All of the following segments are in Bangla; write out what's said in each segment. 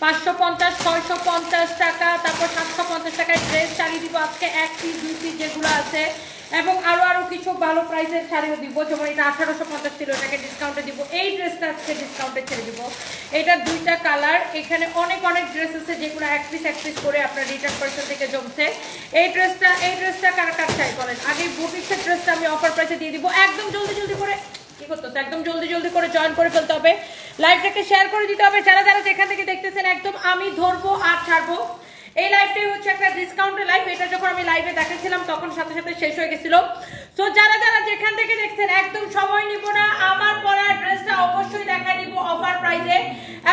550 650 টাকা, তারপর 750 টাকায় ড্রেস শাড়ি দিব আজকে, 1 পিস 2 পিস যেগুলো আছে, এবং আরো কিছু ভালো প্রাইসের শাড়িও দিব। যেমন এটা 1850 ছিল, এটাকে ডিসকাউন্টে দিব। এই ড্রেসটা আজকে ডিসকাউন্টে ছেড়ে দিব। এটা 2টা কালার। এখানে অনেক ড্রেস আছে যেগুলো এক পিস করে আপনার রিটার্ন পার্সেল থেকে জমছে। এই ড্রেসটা কার কার চাই বলেন? আগে বুটিক্সের ড্রেসটা আমি অফার প্রাইসে দিয়ে দিব। একদম জলদি করে কি করতে হবে, একদম জলদি করে জয়েন করে ফেলতে হবে, লাইভটাকে শেয়ার করে দিতে হবে। যারা যেখান থেকে দেখতেছেন একদম আমি ধরবো আর ছাড়বো। এই লাইভটাই হচ্ছে একটা ডিসকাউন্টের লাইভ। এটা যখন আমি লাইভে দেখাচ্ছিলাম তখন সাথে শেষ হয়ে গেছিল। সো যারা যেখান থেকে দেখছেন একদম সময় নিব না, আমার পরা ড্রেসটা অবশ্যই দেখাই দিব অফার প্রাইসে।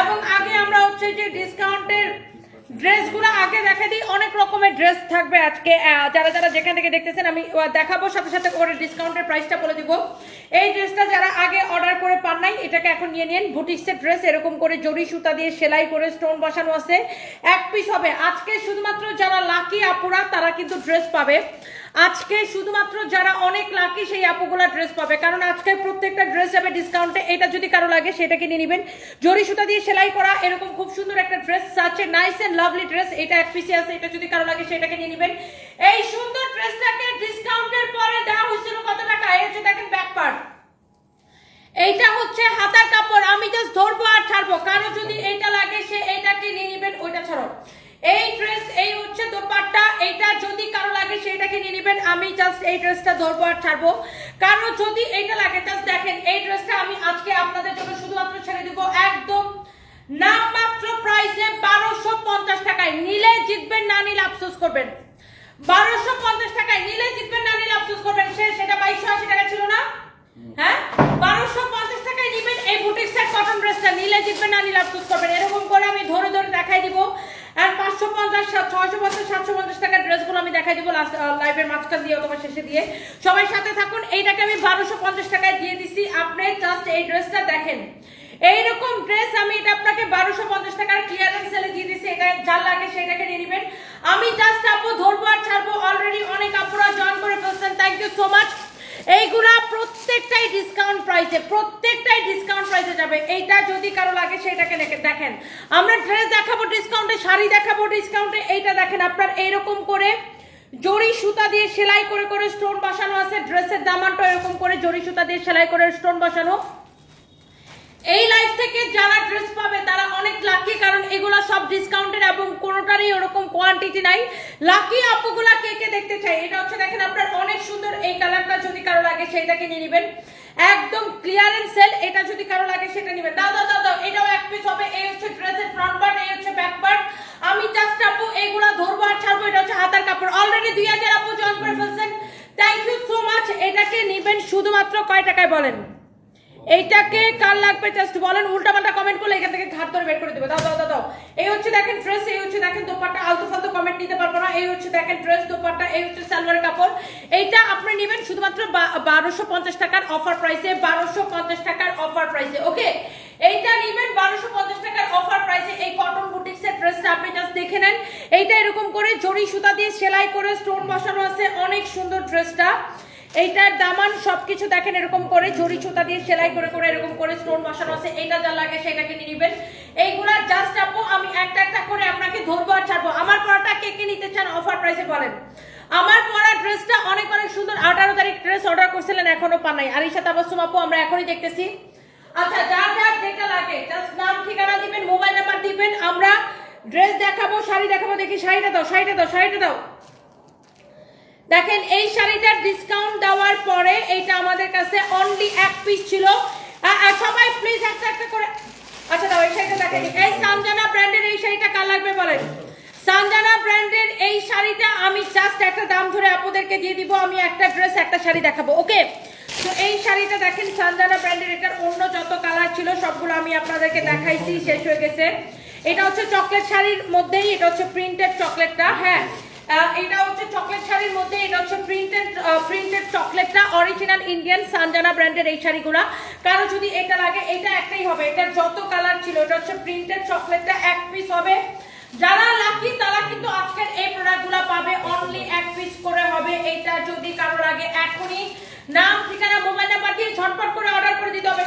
এবং আগে আমরা হচ্ছে যে ডিসকাউন্টের ড্রেসগুলো আগে দেখা দিই। অনেক রকমের ড্রেস থাকবে আজকে। যারা যেখান থেকে দেখতেছেন আমি দেখাবো, সাথে করে ডিসকাউন্টের প্রাইসটা বলে দিব। এই ড্রেসটা যারা আগে অর্ডার করে পান নাই, এটাকে এখন নিয়ে নিন। বুটিক্সের ড্রেস, এরকম করে জরি সুতা দিয়ে সেলাই করে স্টোন বসানো আছে, 1 পিস হবে। আজকে শুধুমাত্র যারা লাকি আপুরা তারা কিন্তু ড্রেস পাবে। আজকে শুধুমাত্র যারা অনেক লাকি সেই আপুগুলা ড্রেস পাবে, কারণ আজকে প্রত্যেকটা ড্রেস যাবে ডিসকাউন্টে। এটা যদি কারো লাগে সেটাকে নিয়ে নেবেন। জরি সুতা দিয়ে সেলাই করা এরকম খুব সুন্দর একটা dress, such a nice and lovely dress. এটা 1 পিসে আছে, এটা যদি কারো লাগে সেটাকে নিয়ে নেবেন। এই সুন্দর ড্রেসটাকে ডিসকাউন্টের পরে দেওয়া হয়েছিল কত টাকা? এই হচ্ছে দেখেন ব্যাক পার্ট, এইটা হচ্ছে হাতার কাপড়। আমি জাস্ট ধরবো আর ছাড়বো, কারো যদি এইটা লাগে সে এইটাকে নিয়ে নেবেন। ওইটা ছাড়ো, এই ড্রেস, এই হচ্ছে দোপাট্টা, এইটা যদি কারো লাগে সেটাকে নিয়ে নেবেন। আমি জাস্ট এই ড্রেসটা ধরবো আর ছাড়বো, কারো যদি এইটা লাগে জাস্ট দেখেন। এই ড্রেসটা আমি আজকে আপনাদের জন্য শুধুমাত্র ছেড়ে দিব একদম নামমাত্র প্রাইসে 1250 টাকায়। নিলে জিতবেন, না নিলে আফসোস করবেন। 1250 টাকায় নিলে জিতবেন, না নিলে আফসোস করবেন। সেটা 2280 টাকা ছিল না? হ্যাঁ, 1250 টাকায় নিবেন এই বুটিক্সের কটন ড্রেসটা। নিলে জিতবেন, না নিলে আফসোস করবেন। এরকম করে আমি ধরে দেখাই দিব। আর 550 650 750 টাকার ড্রেসগুলো আমি দেখাই দিব লাইভের মাঝখান দিয়ে অথবা শেষে দিয়ে। সবাই সাথে থাকুন। এইটাকে আমি 1250 টাকায় দিয়ে দিছি। আপনি জাস্ট এই ড্রেসটা দেখেন, এইরকম ড্রেস আমি এটা আপনাকে 1250 টাকার ক্লিয়ারেন্স সেলে দিয়ে দিছি। এটা যার লাগে সেটাকে নিয়ে নেবেন। আমি জাস্ট আপু ধরবো আর ছাড়বো। অলরেডি অনেক আপুরা জয়েন করে ফেলছেন, থ্যাংক ইউ সো মাচ। এইগুলা প্রত্যেকটাই ডিসকাউন্ট প্রাইসে যাবে। এইটা যদি কারো লাগে সেটাকে দেখেন। আমরা ড্রেস দেখাবো ডিসকাউন্টে, শাড়ি দেখাবো ডিসকাউন্টে। এইটা দেখেন আপনার এইরকম করে জরি সুতা দিয়ে সেলাই করে স্টোন বসানো আছে। ড্রেসের দামানটা এরকম করে জরি সুতা দিয়ে সেলাই করে স্টোন বসানো। এই লাইভ থেকে যারা ড্রেস পাবে তারা অনেক লাকি, কারণ এগুলা সব ডিসকাউন্টের এবং কোনোটারই ওরকম কোয়ান্টিটি নাই। লাকি আপুগুলা কে দেখতে চাই। এটা হচ্ছে দেখেন আপনার অনেক সুন্দর এই কালারটা, যদি কারো লাগে সেইটাকে নিয়ে নেবেন। একদম ক্লিয়ারেন্স সেল, এটা যদি কারো লাগে সেটা নেবেন। দাও এটাও 1 পিস হবে। এই হচ্ছে ড্রেসের ফ্রন্ট পার্ট, এই হচ্ছে ব্যাক পার্ট। আমি জাস্ট আপু এগুলা ধরবো আর ছাড়বো। এটা হচ্ছে হাতার কাপড়। অলরেডি 2000 আপু জয়েন করে ফেলছেন, থ্যাংক ইউ সো মাচ। এটাকে নেবেন শুধুমাত্র কয় টাকায় বলেন? এইটাকে কার লাগবে জাস্ট বলেন। উল্টাপাল্টা কমেন্ট করলে এখান থেকে ঘাট ধরে বের করে দেবে। দাও। এই হচ্ছে দেখেন ড্রেস, এই হচ্ছে দেখেন দোপাট্টা। আলতু ফালতু কমেন্ট নিতে পারবো না। এই হচ্ছে দেখেন ড্রেস, দোপাট্টা, এই হচ্ছে সালোয়ারের কাপড়। এইটা আপনি নেবেন শুধুমাত্র 1250 টাকার অফার প্রাইসে। 1250 টাকার অফার প্রাইসে, ওকে? এইটা নেবেন 1250 টাকার অফার প্রাইসে। এই কটন বুটিক্সের ড্রেসটা আপনি জাস্ট দেখে নেন। এইটা এরকম করে জরি সুতা দিয়ে সেলাই করে স্টোন বসানো আছে, অনেক সুন্দর ড্রেসটা। এইটার দামান সবকিছু দেখেন এরকম করে জরি সুতা দিয়ে সেলাই করে এরকম করে স্টোন বসানো আছে। এইটা যা লাগে সেটাকে নিয়ে নেবেন। এইগুলা জাস্ট আপু আমি একটা করে আপনাকে ধরবো আর ছাড়বো। আমার পরাটা কে নিতে চান অফার প্রাইসে বলেন? আমার পরা ড্রেসটা অনেক সুন্দর। 18 তারিখ ড্রেস অর্ডার করছিলেন, এখনো পান নাই। আরিশা তাবাসসুম আপু আমরা এখনই দেখতেছি। আচ্ছা, যার যেটা লাগে জাস্ট নাম ঠিকানা দিবেন, মোবাইল নাম্বার দিবেন। আমরা ড্রেস দেখাবো, শাড়ি দেখাবো। দেখি শাড়িটা দাও। দেখেন এই শাড়িটার ডিসকাউন্ট দেওয়ার পরে এইটা আমাদের কাছে অনলি 1 পিস ছিল। সবাই প্লিজ একটা করে। আচ্ছা দাও, এই শাড়িটা দেখেন। এই সানজানা ব্র্যান্ডের এই শাড়িটা কার লাগবে বলেন? সানজানা ব্র্যান্ডের এই শাড়িটা আমি জাস্ট একটা দাম ধরে আপনাদেরকে দিয়ে দিব। আমি একটা ড্রেস একটা শাড়ি দেখাবো, ওকে? তো এই শাড়িটা দেখেন সানজানা ব্র্যান্ডের। এটার অন্য যত কালার ছিল সবগুলো আমি আপনাদেরকে দেখাইছি, শেষ হয়ে গেছে। এটা হচ্ছে চকলেট শাড়ির মধ্যেই, এটা হচ্ছে প্রিন্টেড চকলেটটা। হ্যাঁ, এটা হচ্ছে চকলেট শাড়ির মধ্যে, এটা হচ্ছে প্রিন্টেড চকলেটটা। অরিজিনাল ইন্ডিয়ান সানজানা ব্র্যান্ডের এই শাড়িগুলা। কারো যদি এটা লাগে এটা একটাই হবে। এটার যত কালার ছিল, এটা হচ্ছে প্রিন্টেড চকলেটটা, 1 পিস হবে। যারা লাকি তারা কিন্তু আজকের এই প্রোডাক্টগুলো পাবে অনলি 1 পিস করে হবে। এইটা যদি কারো লাগে এখনই নাম ঠিকানা মোবাইল নাম্বার দিয়ে ঝটপট করে অর্ডার করে দিতে হবে।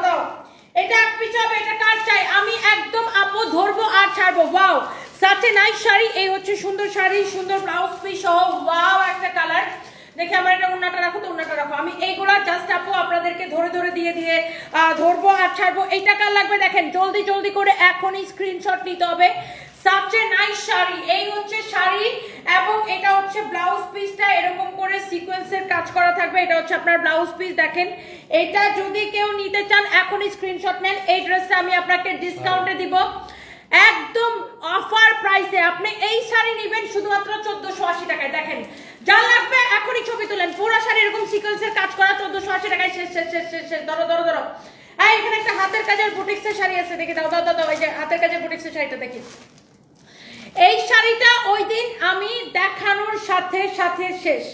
দাও। এটা 1 পিস হবে। এটা কার চাই? আমি একদম আপু ধরবো আর ছাড়বো। Wow, such a nice sari. এই হচ্ছে সুন্দর শাড়ি, সুন্দর ব্লাউজ পিস সহ। ওয়াও একটা কালার। দেখে আমার এটা উন্নাটা রাখো তো, উন্নাটা রাখো। আমি এইগুলা জাস্ট আপু আপনাদেরকে ধরে ধরে দিয়ে দিয়ে ধরবো আর ছাড়বো। এইটা কার লাগবে দেখেন, জলদি জলদি করে এখনই স্ক্রিনশট নিতে হবে। Such a nice sari. এই হচ্ছে শাড়ি এবং এটা হচ্ছে ব্লাউজ পিসটা, এরকম করে সিকোয়েন্সের কাজ করা থাকবে। এটা হচ্ছে আপনার ব্লাউজ পিস। দেখেন এটা যদি কেউ নিতে চান এখনই স্ক্রিনশট নেন। এই ড্রেসটা আমি আপনাকে ডিসকাউন্টে দিব একদম অফার প্রাইসে। আপনি এই শাড়ি নেবেন শুধুমাত্র 1480 টাকায়। দেখেন যা লাগবে এখনই ছবি তুলেন। পুরো শাড়ি এরকম সিকোয়েন্সের কাজ করা 1480 টাকায়। শেষ শেষ শেষ শেষ শেষ। ধরো ধরো ধরো। এখানে একটা হাতের কাজের বুটিক্সের শাড়ি আছে, দেখি দাও দাও দাও। এই যে হাতের কাজের বুটিক্সের শাড়িটা দেখি। এই শাড়িটা ওই দিন আমি দেখানোর সাথে সাথে শেষ।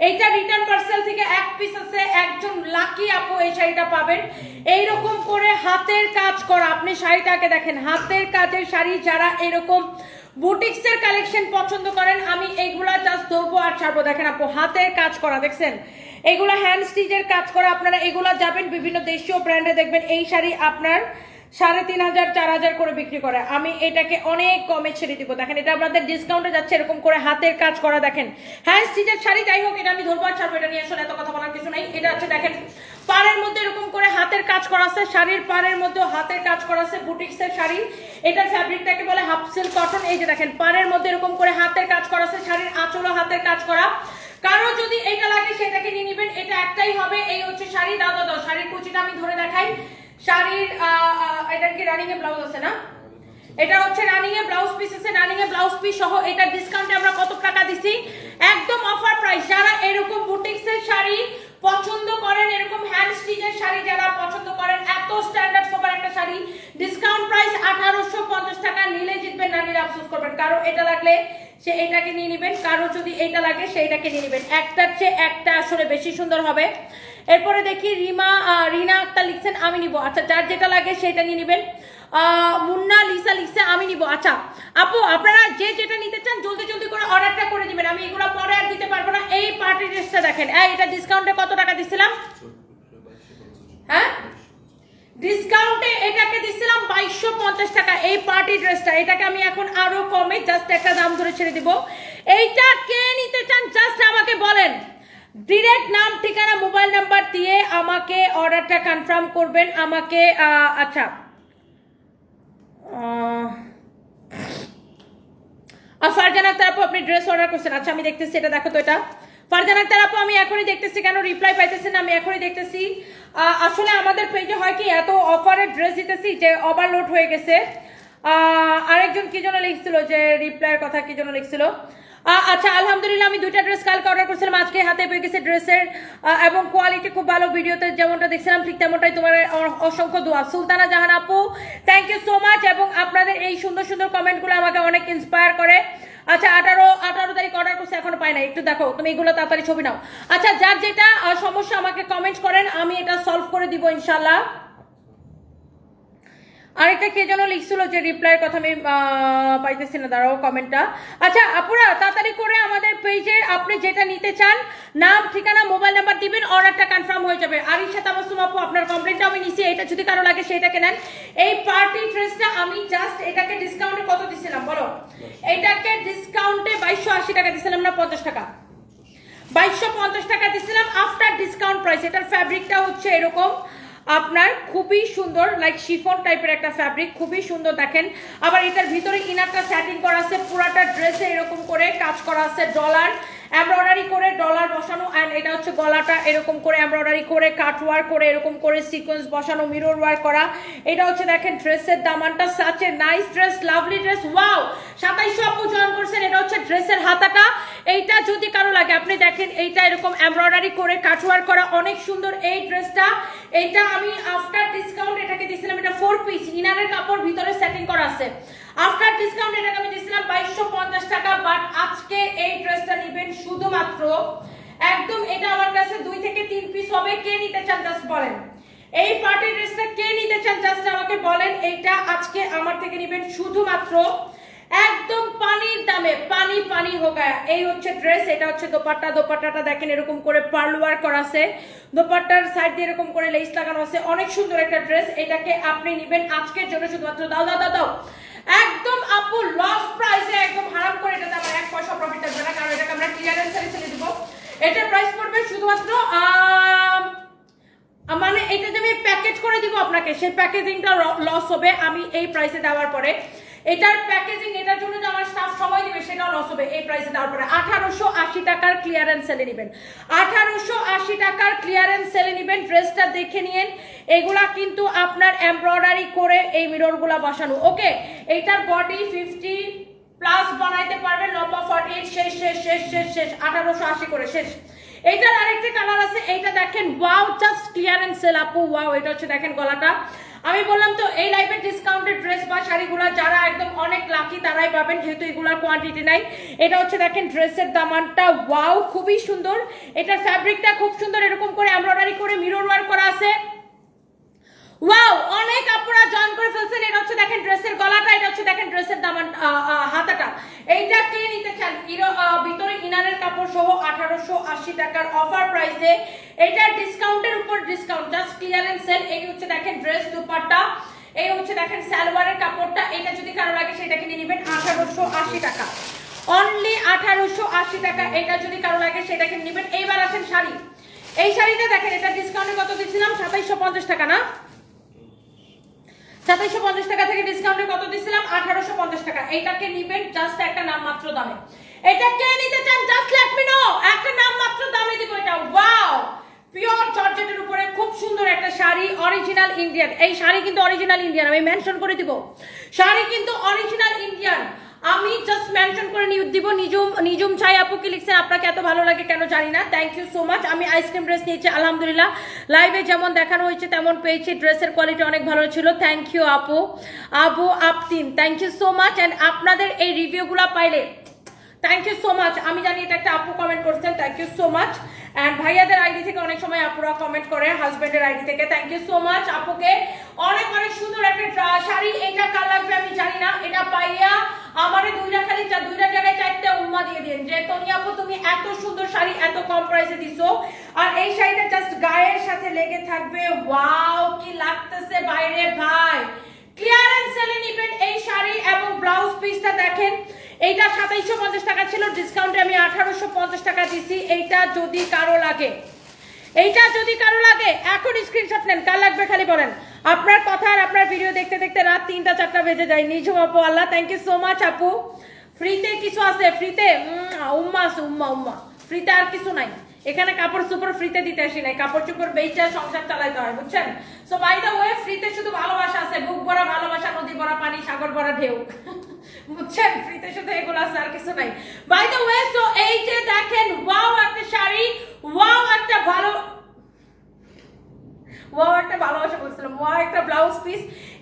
এইটা রিটার্ন পার্সেল থেকে এক পিস আছে, একজন লাকি আপু এই শাড়িটা পাবেন। এইরকম করে হাতের কাজ করা, আপনি শাড়িটাকে দেখেন, হাতের কাজের শাড়ি। যারা এরকম বুটিক্সের কালেকশন পছন্দ করেন আমি এইগুলা জাস্ট ধরবো আর ছাড়বো। দেখেন আপু হাতের কাজ করা, দেখছেন এগুলা হ্যান্ড স্টিচের কাজ করা। আপনারা এগুলা যাবেন বিভিন্ন দেশীয় ব্র্যান্ডে, দেখবেন এই শাড়ি আপনার 3500 4000 করে বিক্রি করে। আমি এটাকে অনেক কমে ছেড়ে দিব। দেখেন এটা আপনাদের ডিসকাউন্টে যাচ্ছে, এরকম করে হাতের কাজ করা। দেখেন হ্যান্ড স্টিচের শাড়ি, যাই হোক এটা আমি ধরবো আর ছাড়বো। এটা নিয়ে আসলে এত কথা বলার কিছু নাই। এটা আছে দেখেন পাড়ের মধ্যে এরকম করে হাতের কাজ করা আছে, শাড়ির পাড়ের মধ্যে হাতের কাজ করা আছে। বুটিক্সের শাড়ি, এটার ফ্যাব্রিকটাকে বলে হাফ সিল্ক কটন। এই যে দেখেন পাড়ের মধ্যে এরকম করে হাতের কাজ করা আছে, শাড়ির আঁচলও হাতের কাজ করা। কারো যদি এটা লাগে সেটাকে নিয়ে নেবেন, এটা একটাই হবে। এই হচ্ছে শাড়ি। দাও দাও দাও, শাড়ির কুচিটা আমি ধরে দেখাই। শাড়ির এটা কি রানিং এ ব্লাউজ আছে না? এটা হচ্ছে রানিং এ ব্লাউজ পিস আছে, রানিং এ ব্লাউজ পিস সহ। এটা ডিসকাউন্টে আমরা কত টাকা দিছি? একদম অফার প্রাইস। যারা এরকম বুটিক্সের শাড়ি পছন্দ করেন, এরকম হ্যান্ড স্টিচের শাড়ি যারা পছন্দ করেন, এত স্ট্যান্ডার্ড সোপার একটা শাড়ি, ডিসকাউন্ট প্রাইস 1850 টাকা। নিলে জিতবেন, না নিলে আফসোস করবেন। কারো এটা লাগলে সে এটাকে নিয়ে নেবেন, কারো যদি এটা লাগে সেইটাকে নিয়ে নেবেন। একটার চেয়ে একটা আসলে বেশি সুন্দর হবে। এরপরে দেখি রিনা আক্তার লিখছেন আমি নিব। আচ্ছা যার যেটা লাগে সেটা নিয়ে নেবেন। মুন্না লিসা লিখছে আমি নিব। আচ্ছা আপু আপনারা যে যেটা নিতে চান জলদি জলদি করে অর্ডারটা করে দিবেন, আমি এগুলো পরে আর দিতে পারবো না। এই পার্টি ড্রেসটা দেখেন, এটা ডিসকাউন্টে কত টাকা দিছিলাম? হ্যাঁ ডিসকাউন্টে এটাকে দিছিলাম 2250 টাকা। এই পার্টি ড্রেসটা, এটাকে আমি এখন আরো কমে জাস্ট একটা দাম ধরে ছেড়ে দিব। এইটা কে নিতে চান জাস্ট আমাকে বলেন, ডিরেক্ট নাম ঠিকানা মোবাইল নাম্বার দিয়ে আমাকে অর্ডারটা কনফার্ম করবেন। আমাকে আচ্ছা ফারজানা আক্তার আপু আপনি ড্রেস অর্ডার করছেন। আচ্ছা আমি দেখতেছি, এটা দেখো তো। এটা ফারজানা আক্তার আপু আমি এখনই দেখতেছি, কেন রিপ্লাই পাইতেছেন আমি এখনই দেখতেছি। আসলে আমাদের পেজে হয় কি এত অফারের ড্রেস দিতেছি যে ওভারলোড হয়ে গেছে। আরেকজন কি জন্য লিখছিল যে রিপ্লাইয়ের কথা কি জন্য লিখছিল। আচ্ছা আলহামদুলিল্লাহ আমি দুইটা ড্রেস কালকে অর্ডার করেছিলাম, আজকে হাতে পেয়ে গেছে ড্রেসের এবং কোয়ালিটি খুব ভালো। ভিডিওতে যেমনটা দেখছিলাম ঠিক তেমনটাই। তোমার অসংখ্য দোয়া। সুলতানা জাহান আপু থ্যাংক ইউ সো মাচ, এবং আপনাদের এই সুন্দর সুন্দর কমেন্টগুলো আমাকে অনেক ইন্সপায়ার করে। আচ্ছা 18 তারিখ অর্ডার করছে, এখনো পাই না। একটু দেখো তুমি এগুলো তাড়াতাড়ি ছবি নাও। আচ্ছা যার যেটা সমস্যা আমাকে কমেন্ট করেন, আমি এটা সলভ করে দিব ইনশাল্লাহ। আরেকটা কে যেন লিখছিল যে রিপ্লাইয়ের কথা আমি পাইতেছি না, দাঁড়াও কমেন্টটা। আচ্ছা আপুরা তাড়াতাড়ি করে আমাদের পেজে আপনি যেটা নিতে চান নাম ঠিকানা মোবাইল নাম্বার দিবেন, অর্ডারটা কনফার্ম হয়ে যাবে। আরিশা তাবাসসুম আপু আপনার কমপ্লেনটা আমি নিছি, এটা যদি কারো লাগে সেটাকে নেন। এই পার্টি ড্রেসটা আমি জাস্ট এটাকে ডিসকাউন্টে কত দিছিলাম বলো? এটাকে ডিসকাউন্টে 2280 টাকা দিছিলাম না 50 টাকা? 2250 টাকা দিছিলাম আফটার ডিসকাউন্ট প্রাইস। এটার ফ্যাব্রিকটা হচ্ছে এরকম আপনার খুবই সুন্দর, লাইক শিফন টাইপের একটা ফ্যাব্রিক, খুবই সুন্দর। দেখেন আবার এটার ভিতরে ইনারটা সেটিং করা আছে, পুরাটা ড্রেসে এরকম করে কাজ করা আছে, ডলার এমব্রয়ডারি করে ডলার বসানো। অ্যান্ড এটা হচ্ছে গলাটা এরকম করে এমব্রয়ডারি করে কাট ওয়ার্ক করে এরকম করে সিকোয়েন্স বসানো, মিরর ওয়ার্ক করা। এটা হচ্ছে দেখেন ড্রেসের দামানটা। Such a nice dress, lovely dress. Wow 2700 আপু জয়েন করছেন। এটা হচ্ছে ড্রেসের হাতাটা। এইটা যদি কারো লাগে আপনি দেখেন, এইটা এরকম এমব্রয়ডারি করে কাট ওয়ার্ক করা, অনেক সুন্দর এই ড্রেসটা। এইটা আমি আফটার ডিসকাউন্ট এটাকে দিছিলাম, এটা 4 পিস ইনারের কাপড় ভিতরে সেটিং করা আছে। আফটার ডিসকাউন্ট এটাকে আমি দিছিলাম 2250 টাকা। বাট আজকে এই ড্রেসটা নেবেন শুধুমাত্র একদম, এটা আমার কাছে 2 থেকে 3 পিস হবে। কে নিতে চান জাস্ট বলেন, এই পার্টি ড্রেসটা কে নিতে চান জাস্ট আমাকে বলেন। এইটা আজকে আমার থেকে নেবেন শুধুমাত্র একদম পানির দামে, পানি পানি হোগা। এই হচ্ছে ড্রেস, এটা হচ্ছে দোপাট্টা। দোপাট্টাটা দেখেন এরকম করে পার্ল ওয়ার্ক করা আছে, দোপাট্টার সাইড দিয়ে এরকম করে লেস লাগানো আছে, অনেক সুন্দর একটা ড্রেস। এটাকে আপনি নেবেন আজকের জন্য শুধুমাত্র। দাও দাও দাও দাও এটা যে আমি প্যাকেজ করে দিব আপনাকে, সেই প্যাকেজিংটা লস হবে আমি এই প্রাইসে দেওয়ার পরে। এটার প্যাকেজিং, এটার জন্য যে আমার স্টাফ সময় দিবে সেটাও লস হবে এই প্রাইসে দেওয়ার পরে। 1880 টাকার ক্লিয়ারেন্স সেলে নেবেন, 1880 টাকার ক্লিয়ারেন্স সেলে নেবেন। ড্রেসটা দেখে নিন, এগুলা কিন্তু আপনার এমব্রয়ডারি করে এই মিররগুলা বসানো। ওকে, এইটার বডি 50 প্লাস বানাইতে পারবেন, লম্বা 48, শেষ শেষ শেষ শেষ শেষ 1880 করে শেষ। এইটার আরেকটা কালার আছে, এইটা দেখেন, ওয়াও, জাস্ট ক্লিয়ারেন্স সেল আপু, ওয়াও। এটা হচ্ছে দেখেন গলাটা, আমি বললাম তো এই লাইভের ডিসকাউন্টেড ড্রেস বা শাড়িগুলো যারা একদম অনেক লাকি তারাই পাবেন, যেহেতু এগুলোর কোয়ান্টিটি নাই। এটা হচ্ছে দেখেন ড্রেসের দামানটা, ওয়াও, খুবই সুন্দর। এটার ফ্যাব্রিকটা খুব সুন্দর, এরকম করে এমব্রয়ডারি করে মিরর ওয়ার্ক করা আছে, ওয়াও। অনেক আপনারা জয়েন করে ফেলছেন। এটা হচ্ছে দেখেন ড্রেসের গলাটা, এটা হচ্ছে দেখেন ড্রেসের দামান, হাতাটা। এইটা কে নিতে চান ভিতরে ইনারের কাপড় সহ 1880 টাকার অফার প্রাইসে, এইটার ডিসকাউন্টের উপর ডিসকাউন্ট, জাস্ট ক্লিয়ারেন্স সেল। এই হচ্ছে দেখেন ড্রেস দুপাট্টা, এই হচ্ছে দেখেন সালোয়ারের কাপড়টা। এটা যদি কারো লাগে সেটাকে নিয়ে নেবেন 1880 টাকা, অনলি 1880 টাকা। এটা যদি কারো লাগে সেটাকে নেবেন। এইবার আসেন শাড়ি, এই শাড়িটা দেখেন, এটা ডিসকাউন্টে কত দিচ্ছিলাম? 2750 টাকা না, 2750 টাকা থেকে ডিসকাউন্টে কত দিছিলাম? 1850 টাকা। এইটাকে নিবেন জাস্ট একটা নাম মাত্র দামে। এটা কে নিতে চান জাস্ট লেট মি নো, একটা নাম মাত্র দামে দিব এটা। ওয়াও, পিওর জর্জেটের উপরে খুব সুন্দর একটা শাড়ি, অরিজিনাল ইন্ডিয়ান। এই শাড়ি কিন্তু অরিজিনাল ইন্ডিয়ান, আমি মেনশন করে দিব, শাড়ি কিন্তু অরিজিনাল ইন্ডিয়ান। আমি জাস্ট মেনশন করে দিব। নিজুম চাই আপু কি লিখছেন, আপনাকে এত ভালো লাগে কেন জানি না, থ্যাংক ইউ সো মাচ। আমি আইসক্রিম ড্রেস নিয়েছি আলহামদুলিল্লাহ, লাইভে যেমন দেখানো হয়েছে তেমন পেয়েছি, ড্রেসের কোয়ালিটি অনেক ভালো ছিল, থ্যাংক ইউ আপু, আবু আপতিন, thank you so much. And আপনাদের এই রিভিউগুলো পাইলে থ্যাংক ইউ সো মাচ। আমি জানি এটা একটা আপু কমেন্ট করছেন, thank you so much. And ভাইয়াদের আইডি থেকে অনেক সময় আপুরা কমেন্ট করে, হাজবেন্ডের আইডি থেকে, থ্যাংক ইউ সো মাচ আপুকে। অনেক অনেক সুন্দর একটা শাড়ি, এটা কার লাগবে আমি জানি না, এটা পাইয়া আমারে দুইটা জায়গায় 4টা উম্মা দিয়ে দিন যে তনি আপু তুমি এত সুন্দর শাড়ি এত কম প্রাইসে দিছো। আর এই শাড়িটা জাস্ট গায়ের সাথে লেগে থাকবে, ওয়াও কি লাগতেছে বাইরে ভাই। ক্লিয়ারেন্স সেলে নিবেন এই শাড়ি এবং ব্লাউজ পিসটা দেখেন, এইটা 2750 টাকা ছিল, ডিসকাউন্টে আমি 1850 টাকা দিছি। এইটা যদি কারো লাগে, এইটা যদি কারো লাগে এখন স্ক্রিনশট নেন, কার লাগবে খালি বলেন। আপনার কথা আর আপনার ভিডিও দেখতে দেখতে রাত 3টা 4টা বেজে যায়। নিজুম আপু, আল্লাহ, থ্যাংক ইউ সো মাচ আপু। ফ্রিতে কিছু আছে, ফ্রিতে উম্মা আছে, উম্মা ফ্রিতে আর কিছু নাই এখানে। কাপড় চোপড় ফ্রিতে দিতে আসি নাই, কাপড় চোপড় বেচা সংসার চালাইতে হয়, বুঝছেন। সো বাই দ্য ওয়ে, ফ্রিতে শুধু ভালোবাসা আছে, বুক ভরা ভালোবাসা, নদী ভরা পানি, সাগর ভরা ঢেউ, বুঝছেন। ফ্রিতে শুধু এগুলো আছে, আর কিছু নাই। বাই দ্য ওয়ে, সো এই যে দেখেন, ওয়াও একটা শাড়ি, ওয়াও একটা ভালোবাসা বলছিলাম, ওয়াও একটা ব্লাউজ পিস।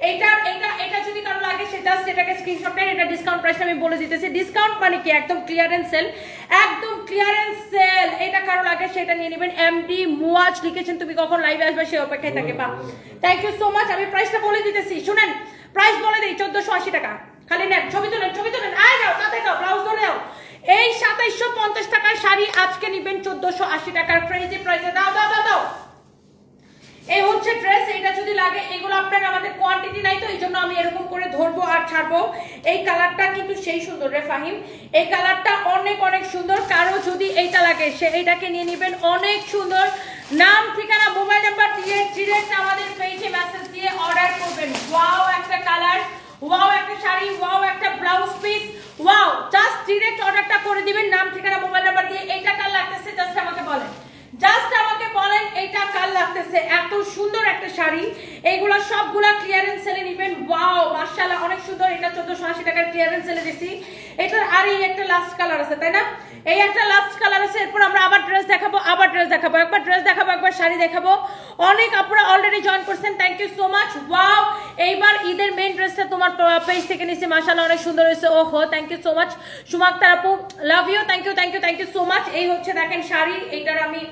এটা যদি কারো লাগে সেটাকে স্ক্রিনশট নেন। এটা ডিসকাউন্ট প্রাইসটা আমি বলে দিতেছি। ডিসকাউন্ট মানে কি, একদম ক্লিয়ারেন্স সেল, একদম ক্লিয়ারেন্স সেল। এটা কারো লাগে সেটা নিয়ে নেবেন। এমডি মুয়াজ লিখেছেন তুমি কখন লাইভে আসবে সে অপেক্ষায় থাকে, বা থ্যাংক ইউ সো মাচ। আমি প্রাইসটা বলে দিতেছি, শুনেন প্রাইস বলে দিই, 1480 টাকা। খালি নেন, ছবি তোলেন, আয় যাও তাতে যাও, ব্লাউজ ধরে যাও। এই 2750 টাকার শাড়ি আজকে নিবেন 1480 টাকার ক্রেজি প্রাইসে। দাও। এই হচ্ছে ড্রেস, এটা যদি লাগে, এগুলো আপনার আমাদের কোয়ান্টিটি নাই তো এই জন্য আমি এরকম করে ধরবো আর ছাড়বো। এই কালারটা কিন্তু সেই সুন্দর রে ফাহিম, এই কালারটা অনেক অনেক সুন্দর। কারো যদি এইটা লাগে সে এইটাকে নিয়ে নেবেন, অনেক সুন্দর। নাম ঠিকানা মোবাইল নাম্বার দিয়ে ডিরেক্ট আমাদের পেজে মেসেজ দিয়ে অর্ডার করবেন। ওয়াও একটা কালার, ওয়াও একটা শাড়ি, ওয়াও একটা blouse piece, wow. Just direct অর্ডারটা করে দিবেন নাম ঠিকানা মোবাইল নাম্বার দিয়ে। এইটা কার লাগতেছে জাস্ট আমাকে বলেন, এইটা কার লাগতেছে। এত সুন্দর একটা শাড়ি, এইগুলা সবগুলা ক্লিয়ারেন্স সেলে নেবেন। ওয়াও মাশাআল্লাহ অনেক সুন্দর। এটা 1480 টাকার ক্লিয়ারেন্স সেলে দিছি। এটার আর এই একটা লাস্ট কালার আছে, তাই না? এই একটা লাস্ট কালার আছে। এরপর আমরা আবার ড্রেস দেখাবো, একবার ড্রেস দেখাবো, একবার শাড়ি দেখাবো। অনেক আপুরা অলরেডি জয়েন করছেন, thank you so much. Wow, এইবার ঈদের মেইন ড্রেসটা তোমার পেজ থেকে নিছি, মাশাআল্লাহ অনেক সুন্দর হয়েছে। ওহো, থ্যাংক ইউ সো মাচ সুমাক্তার আপু, love you, thank you so much. এই হচ্ছে দেখেন শাড়ি, এইটার আমি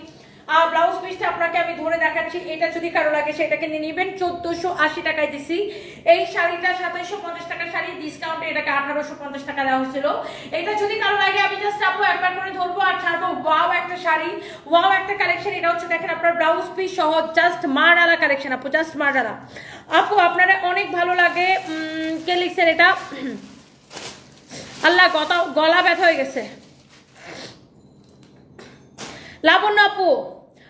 ব্লাউজ পিসটা আপনাকে আমি ধরে দেখাচ্ছি। এটা যদি কারো লাগে সেটাকে নিয়ে নেবেন, 1480 টাকায় দিছি। এই শাড়িটা 2750 টাকার শাড়ি, ডিসকাউন্টে এটাকে 1850 টাকা দেওয়া হয়েছিল। এটা যদি কারো লাগে আমি জাস্ট আপু একবার করে ধরবো আর ছাড়বো। ওয়াও একটা শাড়ি, ওয়াও একটা কালেকশন। এটা হচ্ছে দেখেন আপনার ব্লাউজ পিস সহ, জাস্ট মারডালা কালেকশন আপু, জাস্ট মারডালা আপু। আপনারা অনেক ভালো লাগে। কে লিখছেন এটা? আল্লাহ, গলা ব্যথা হয়ে গেছে। লাবণ্য আপু,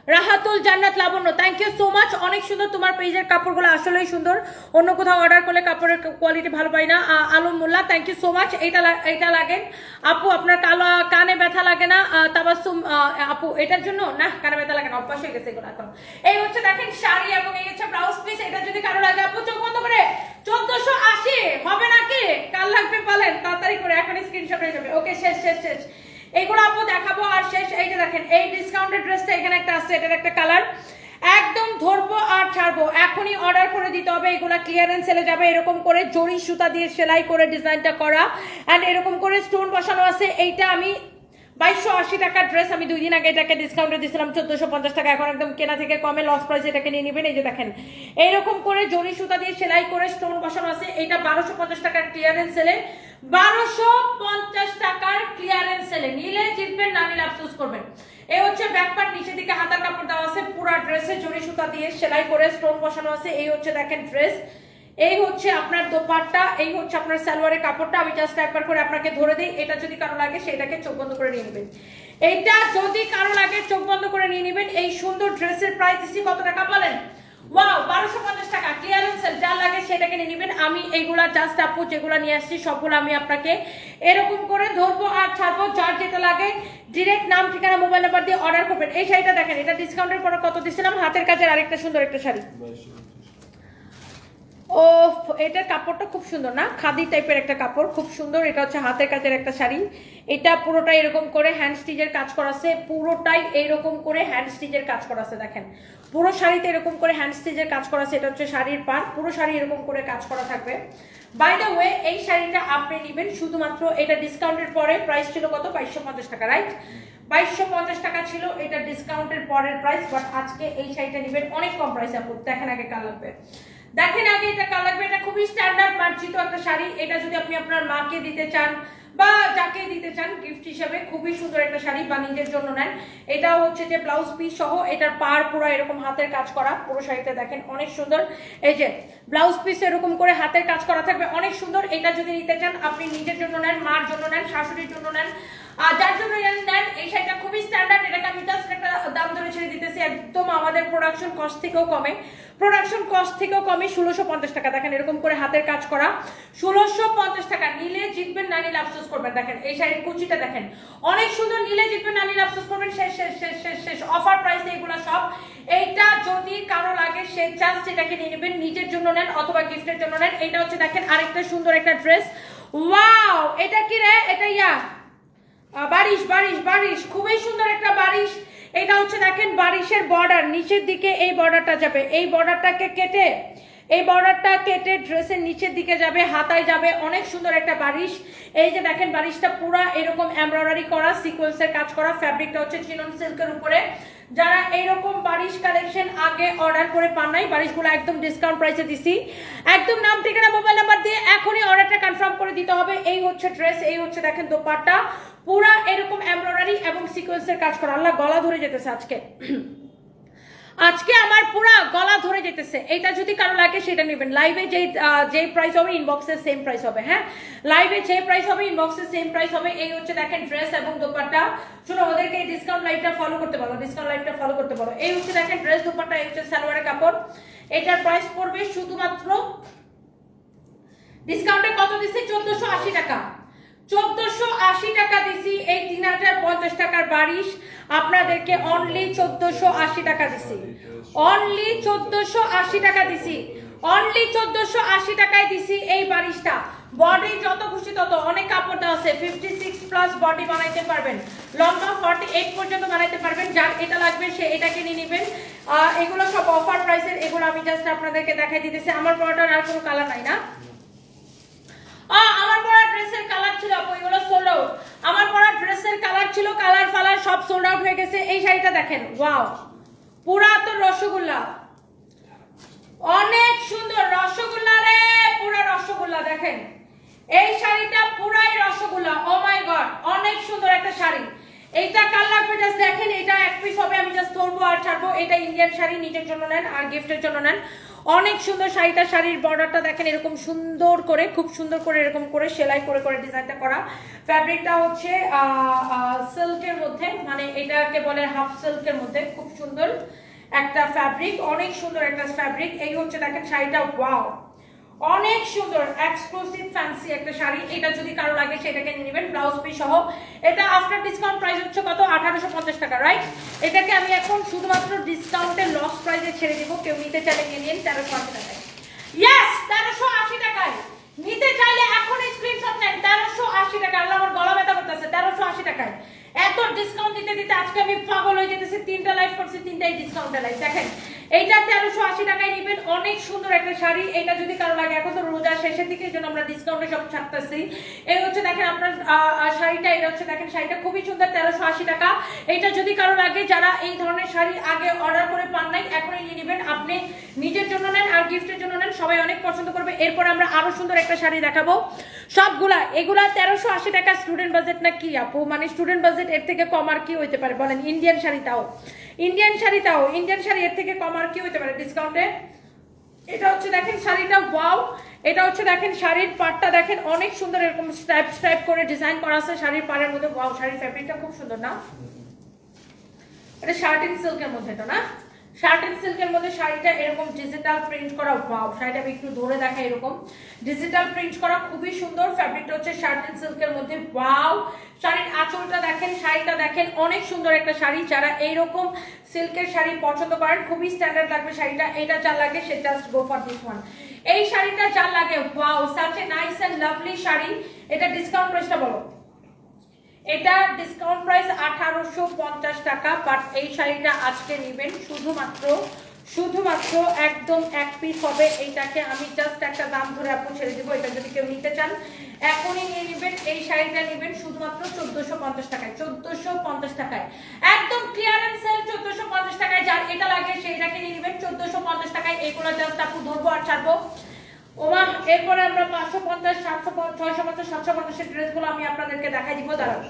রাহাতুল জান্নাত লাবণ্য, থ্যাংক ইউ সো মাচ, অনেক সুন্দর তোমার পেজের কাপড়গুলো, আসলেই সুন্দর, অন্য কোথাও অর্ডার করলে কাপড়ের কোয়ালিটি ভালো পাই না। আলম মোল্লা, থ্যাংক ইউ সো মাচ। এটা লাগেন আপু, আপনার কানে ব্যথা লাগে না? তাবাসসুম আপু, এটার জন্য না, কানে ব্যথা লাগে না, অভ্যাস হয়ে গেছে এগুলো এখন। এই হচ্ছে দেখেন শাড়ি এবং এই হচ্ছে ব্লাউজ পিস। এটা যদি কারো লাগে আপু চোখ বন্ধ করে 1480 হবে নাকি? কাল লাগবে বলেন, তাড়াতাড়ি করে এখন স্ক্রিনশট হয়ে যাবে। ওকে, শেষ শেষ শেষ, এইগুলো আপু দেখাবো আর শেষ। এই যে দেখেন এই ডিসকাউন্টেড ড্রেসটা এখানে একটা আছে, এটার একটা কালার, একদম ধরবো আর ছাড়বো, এখনই অর্ডার করে দিতে হবে। এগুলা ক্লিয়ারেন্স সেলে যাবে, এরকম করে জরি সুতা দিয়ে সেলাই করে ডিজাইনটা করা, অ্যান্ড এরকম করে স্টোন বসানো আছে। এইটা আমি 2280 টাকার ড্রেস, আমি 2 দিন আগে এটাকে ডিসকাউন্টে দিয়েছিলাম 1450 টাকা, এখন একদম কেনা থেকে কমে লস প্রাইসে এটাকে নিয়ে নেবেন। এই যে দেখেন এইরকম করে জরি সুতা দিয়ে সেলাই করে স্টোন বসানো আছে। এটা 1250 টাকার ক্লিয়ারেন্স সেলে, 1250 টাকার ক্লিয়ারেন্স সেলে, নিলে জিতবেন, না নিলে আফসোস করবেন। এই হচ্ছে ব্যাক পার্ট, নিচের দিকে হাতার কাপড় দেওয়া আছে, পুরো ড্রেসে জরি সুতা দিয়ে সেলাই করে স্টোন বসানো আছে। এই হচ্ছে দেখেন ড্রেস, এই হচ্ছে আপনার দোপাট্টা, এই হচ্ছে আপনার সালোয়ারের কাপড়টা। আমি জাস্ট একবার করে আপনাকে ধরে দিই, এটা যদি কারো লাগে সেটাকে চোখ বন্ধ করে নিয়ে নেবেন। এইটা যদি কারো লাগে চোখ বন্ধ করে নিয়ে নেবেন। এই সুন্দর ড্রেসের প্রাইস দিচ্ছি কত টাকা বলেন? ওয়াও, 1250 টাকা ক্লিয়ারেন্স সেল, যা লাগে সেটাকে নিয়ে নেবেন। আমি এইগুলা জাস্ট আপু যেগুলো নিয়ে আসছি সবগুলো আমি আপনাকে এরকম করে ধরবো আর ছাড়বো, যার যেটা লাগে ডিরেক্ট নাম ঠিকানা মোবাইল নাম্বার দিয়ে অর্ডার করবেন। এই শাড়িটা দেখেন, এটা ডিসকাউন্টের পরে কত দিছিলাম? হাতের কাজের আরেকটা সুন্দর একটা শাড়ি। ও, এটার কাপড়টা খুব সুন্দর না, খাদি টাইপের একটা কাপড়, খুব সুন্দর। এটা হচ্ছে হাতের কাজের একটা শাড়ি, এটা পুরোটাই এরকম করে হ্যান্ড স্টিচের কাজ করা আছে, পুরোটাই এইরকম করে হ্যান্ড স্টিচের কাজ করা আছে। দেখেন পুরো শাড়িতে এরকম করে হ্যান্ড স্টিচের কাজ করা আছে। এটা হচ্ছে শাড়ির পার, পুরো শাড়ি এরকম করে কাজ করা থাকবে। বাই দ্য ওয়ে, এই শাড়িটা আপনি নেবেন শুধুমাত্র, এটা ডিসকাউন্টের পরে প্রাইস ছিল কত? 2250 টাকা, রাইট? 2250 টাকা ছিল এটা ডিসকাউন্টের পরের প্রাইস, বাট আজকে এই শাড়িটা নেবেন অনেক কম প্রাইসে। আপু দেখেন আগে কাল লাগবে, দেখেন আগে এটা কাল লাগবে। এটা খুবই স্ট্যান্ডার্ড মার্জিত একটা শাড়ি, এটা যদি আপনি আপনার মাকে দিতে চান বা যাকে দিতে চান গিফট হিসেবে, খুবই সুন্দর একটা শাড়ি, বা নিজের জন্য নেন। এটা হচ্ছে যে ব্লাউজ পিস সহ, এটার পার পুরো এরকম হাতের কাজ করা, পুরো শাড়িতে দেখেন অনেক সুন্দর। এই যে ব্লাউজ পিস এরকম করে হাতের কাজ করা থাকবে, অনেক সুন্দর। এটা যদি নিতে চান আপনি নিজের জন্য নেন, মার জন্য নেন, শাশুড়ির জন্য নেন, যার জন্য নেন। এই শাড়িটা খুবই স্ট্যান্ডার্ড, এটাকে আমি জাস্ট একটা দাম ধরে ছেড়ে দিতেছি, একদম আমাদের প্রোডাকশন কস্ট থেকেও কমে, 1650 টাকা। দেখেন এরকম করে হাতের কাজ করা, 1650 টাকা, নিলে জিতবেন, না নিলে আফসোস করবেন। দেখেন এই শাড়ির কুচিটা দেখেন অনেক সুন্দর, নিলে জিতবেন, না নিলে আফসোস করবেন। শেষ শেষ শেষ শেষ শেষ, অফার প্রাইসে এগুলো সব। এইটা যদি কারো লাগে সে জাস্ট এটাকে নিয়ে নেবেন, নিজের জন্য নেন অথবা গিফটের জন্য নেন। এটা হচ্ছে দেখেন আরেকটা সুন্দর একটা ড্রেস, ওয়াও, এটা কি রে? এটা বারিশ, বারিশ, বারিশ, খুবই সুন্দর একটা বারিশ। এটা হচ্ছে দেখেন বারিশের বর্ডার, নিচের দিকে এই বর্ডারটা যাবে, এই বর্ডারটাকে কেটে, এই বর্ডারটা কেটে ড্রেসের নিচের দিকে যাবে, হাতায় যাবে, অনেক সুন্দর একটা বারিশ। এই যে দেখেন বারিশটা পুরো এরকম এমব্রয়ডারি করা, সিকোয়েন্সের কাজ করা, ফ্যাব্রিকটা হচ্ছে চিনন সিল্কের উপরে। যারা এইরকম বারিশ কালেকশন আগে অর্ডার করে পান নাই, বারিশগুলো একদম ডিসকাউন্ট প্রাইসে দিছি, একদম নাম ঠিকানা মোবাইল নাম্বার দিয়ে এখনই অর্ডারটা কনফার্ম করে দিতে হবে। এই হচ্ছে ড্রেস, এই হচ্ছে দেখেন দোপাট্টা, পুরা এরকম এমব্রয়ডারি এবং সিকোয়েন্সের কাজ করা। আল্লাহ গলা ধরে যেতেছে আজকে, আজকে আমার পুরা গলা ধরে যেতেছে। এটা যদি কারো লাগে সেটা নেবেন। লাইভে যে প্রাইস হবে ইনবক্সে সেম প্রাইস হবে। হ্যাঁ, লাইভে যে প্রাইস হবে ইনবক্সে সেম প্রাইস হবে। এই হচ্ছে দেখেন ড্রেস এবং দোপাট্টা। শুনো, ওদেরকে এই ডিসকাউন্ট লাইভটা ফলো করতে বলো, ডিসকাউন্ট লাইভটা ফলো করতে বলো। এই হচ্ছে দেখেন ড্রেস, দোপাট্টা, এই হচ্ছে সালোয়ারের কাপড়। এটার প্রাইস পড়বে শুধুমাত্র ডিসকাউন্টে কত দিচ্ছে? 1480 টাকা, 1480 টাকা দিছি। এই 3050 টাকার বারিশ আপনাদেরকে অনলি 1480 টাকা দিছি, অনলি 1480 টাকা দিছি, অনলি 1480 টাকায় দিছি এই বারিশটা। বডি যত খুশি তত, অনেক কাপড় দেওয়া আছে, 56 প্লাস বডি বানাইতে পারবেন, লম্বা 48 পর্যন্ত বানাইতে পারবেন। যার এটা লাগবে সে এটাকে নিয়ে নেবেন। এগুলো সব অফার প্রাইসের, এগুলো আমি জাস্ট আপনাদেরকে দেখাই দিতেছি। আমার পরাটার আর কোনো কালার নাই না? আমার পরা ড্রেসের কালার ছিল আপু, এগুলো সোল্ড আউট। আমার পরা ড্রেসের কালার ছিল, কালার ফালার সব সোল্ড আউট হয়ে গেছে। এই শাড়িটা দেখেন, ওয়াও, পুরা তো রসগোল্লা, অনেক সুন্দর রসগোল্লা রে, পুরা রসগোল্লা। দেখেন এই শাড়িটা পুরাই রসগোল্লা, ও মাই গড, অনেক সুন্দর একটা শাড়ি। এইটা কাল লাগবে জাস্ট দেখেন, এটা এক পিস হবে, আমি জাস্ট ধরবো আর ছাড়বো। এটা ইন্ডিয়ান শাড়ি, নিজের জন্য নেন আর গিফটের জন্য নেন। অনেক সুন্দর শাড়িটা, শাড়ির বর্ডারটা দেখেন এরকম সুন্দর করে, খুব সুন্দর করে এরকম করে সেলাই করে করে ডিজাইনটা করা। ফ্যাব্রিকটা হচ্ছে সিল্কের মধ্যে, মানে এটাকে বলে হাফ সিল্কের মধ্যে, খুব সুন্দর একটা ফ্যাব্রিক, অনেক সুন্দর একটা ফ্যাব্রিক। এই হচ্ছে দেখেন শাড়িটা, ওয়াও অনেক সুন্দর এক্সক্লুসিভ ফ্যান্সি একটা শাড়ি। এটা যদি কারো লাগে সেটাকে নিয়ে নেবেন ব্লাউজ পিস সহ। এটা আফটার ডিসকাউন্ট প্রাইস হচ্ছে কত? 1850 টাকা, রাইট? এটাকে আমি এখন শুধুমাত্র ডিসকাউন্টে লস প্রাইসে ছেড়ে দিব। কেউ নিতে চাইলে নিয়ে নিন 1380 টাকায়। ইয়েস, 1380 টাকায় নিতে চাইলে এখন স্ক্রিনশট নেন। 1380 টাকা। আল্লাহ, আমার গলা ব্যথা করতেছে। 1380 টাকায় এত ডিসকাউন্ট দিতে দিতে আজকে আমি পাগল হয়ে যেতেছি। 3টা লাইভ করছি, 3টাই ডিসকাউন্টে লাইভ। দেখেন এইটা 1380 টাকায় নেবেন, অনেক সুন্দর একটা শাড়ি। এটা যদি কারো লাগে, এখন তো রোজা শেষের দিকে, এই জন্য আমরা ডিসকাউন্টে সব ছাড়তেছি। এই হচ্ছে দেখেন আপনার শাড়িটা, এটা হচ্ছে দেখেন শাড়িটা খুবই সুন্দর, 1380 টাকা। এটা যদি কারো লাগে, যারা এই ধরনের শাড়ি আগে অর্ডার করে পান নাই, এখনই নিয়ে নেবেন। আপনি নিজের জন্য নেন আর গিফটের জন্য নেন, সবাই অনেক পছন্দ করবে। এরপর আমরা আরো সুন্দর একটা শাড়ি দেখাবো। সবগুলা এগুলা 1380 টাকা। স্টুডেন্ট বাজেট না কি আপু? মানে স্টুডেন্ট বাজেট এর থেকে কম আর কি হইতে পারে বলেন? ইন্ডিয়ান শাড়িটাও, ইন্ডিয়ান শাড়ি এর থেকে কম আর কি হইতে পারে ডিসকাউন্টে? এটা হচ্ছে দেখেন শাড়িটা, ওয়াও। এটা হচ্ছে দেখেন শাড়ির পাড়টা দেখেন অনেক সুন্দর, এরকম স্ট্রাইপ স্ট্রাইপ করে ডিজাইন করা আছে শাড়ির পাড়ের মধ্যে। ওয়াও, শাড়ির ফ্যাব্রিকটা খুব সুন্দর না? এটা শার্টিন সিল্কের মধ্যে, এটা না? শার্টিন সিল্কের মধ্যে শাড়িটা এরকম ডিজিটাল প্রিন্ট করা। ওয়াও, শাড়িটা আমি একটু ধরে দেখাই। এরকম ডিজিটাল প্রিন্ট করা, খুবই সুন্দর। ফ্যাব্রিকটা হচ্ছে শার্টিন সিল্কের মধ্যে। ওয়াও, শাড়ির আঁচলটা দেখেন, শাড়িটা দেখেন অনেক সুন্দর একটা শাড়ি। যারা এইরকম সিল্কের শাড়ি পছন্দ করেন, খুবই স্ট্যান্ডার্ড লাগবে শাড়িটা। এটা যার লাগে সে just go for this one. এই শাড়িটা যার লাগে, wow, such a nice and lovely sari. এটা ডিসকাউন্ট প্রাইসটা বলো। এটা ডিসকাউন্ট প্রাইস 1850 টাকা। বাট এই শাড়িটা আজকে নেবেন শুধুমাত্র একদম এক পিস হবে। এইটাকে আমি জাস্ট একটা দাম ধরে আপু ছেড়ে দেবো। এটা যদি কেউ নিতে চান এখনই নিয়ে নেবেন। এই শাড়িটা নেবেন শুধুমাত্র 1450 টাকায়। 1450 টাকায় একদম ক্লিয়ারেন্স সেল, 1450 টাকায়। যার এটা লাগে সেইটাকে নিয়ে নেবেন 1450 টাকায়। এইগুলো জাস্ট আপু ধরবো আর ছাড়বো। ওমা, এরপরে আমরা 550, 750, 650, 750 এর ড্রেসগুলো আমি আপনাদেরকে দেখাই দিব। দাঁড়ান,